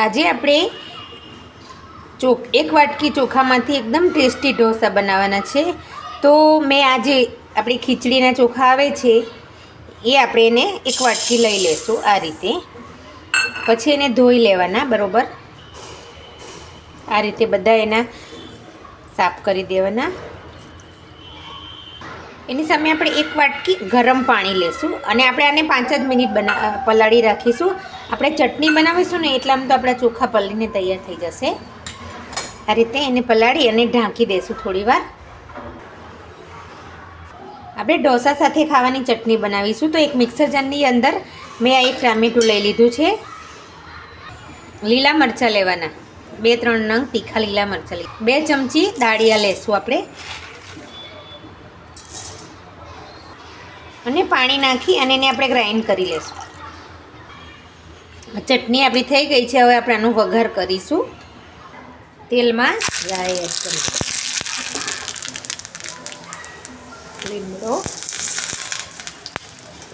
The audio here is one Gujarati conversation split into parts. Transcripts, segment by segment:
આજે આપણે એક વાટકી ચોખામાંથી એકદમ ટેસ્ટી ઢોસા બનાવવાના છે. તો મેં આજે આપણી ખીચડીના ચોખા આવે છે એ આપણે એને એક વાટકી લઈ લેશું આ રીતે. પછી એને ધોઈ લેવાના બરાબર. આ રીતે બધા એના સાફ કરી દેવાના. એની સામે આપણે એક વાટકી ગરમ પાણી લેશું અને આપણે આને 5 જ મિનિટ પલાળી રાખીશું. આપણે ચટણી બનાવીશું ને એટલામાં તો આપણા ચોખા પલળીને તૈયાર થઈ જશે. આ રીતે એને પલાળી અને ઢાંકી દઈશું થોડી વાર. આપણે ઢોસા સાથે ખાવાની ચટણી બનાવીશું. તો એક મિક્સર જારની અંદર મેં આ એક ટામેટું લઈ લીધું છે. લીલા મરચાં લેવાના 2-3 નંગ તીખા લીલા મરચાં 2 ચમચી દાળિયા લેશું આપણે અને પાણી નાખી અને એને આપણે ગ્રાઇન્ડ કરી લઈશું. ચટણી આપણી થઈ ગઈ છે. હવે આપણે આનું વઘાર કરીશું. તેલમાં રાઈ એડ કરીશું, લીમડો,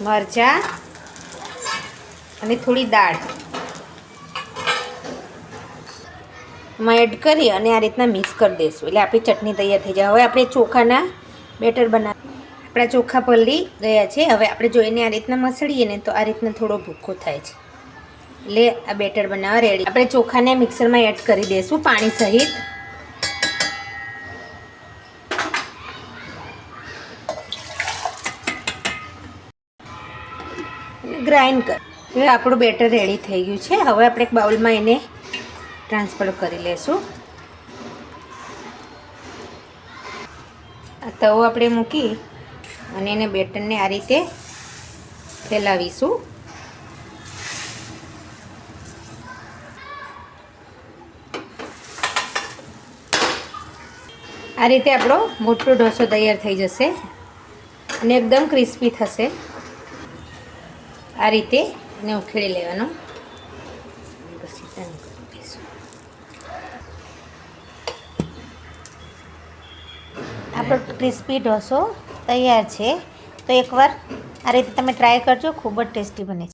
મરચાં અને થોડી દાળ એડ કરી અને આ રીતના મિક્સ કરી દઈશું એટલે આપણી ચટણી તૈયાર થઈ જાય. હવે આપણે ચોખાના બેટર આપણા ચોખા પલળી ગયા છે. હવે આપણે જો એને આ રીતના મસળીએ ને તો આ રીતના થોડો ભૂકો થાય છે એટલે આ બેટર બનાવવા રેડી. આપણે ચોખાને મિક્સરમાં એડ કરી દઈશું પાણી સહિત. ગ્રાઇન્ડ કર. હવે આપણું બેટર રેડી થઈ ગયું છે. હવે આપણે એક બાઉલમાં એને ટ્રાન્સફર કરી લેશું. આ તવો આપણે મૂકી અને એને બેટરને આ રીતે ફેલાવીશું. આ રીતે આપણો મોટો ઢોસો તૈયાર થઈ જશે અને એકદમ ક્રિસ્પી થશે. આ રીતે એને ઉખેડી લેવાનો. આપણો ક્રિસ્પી ઢોસો તૈયાર છે. તો એકવાર આ રીતે તમે ટ્રાય કરજો, ખૂબ જ ટેસ્ટી બને છે.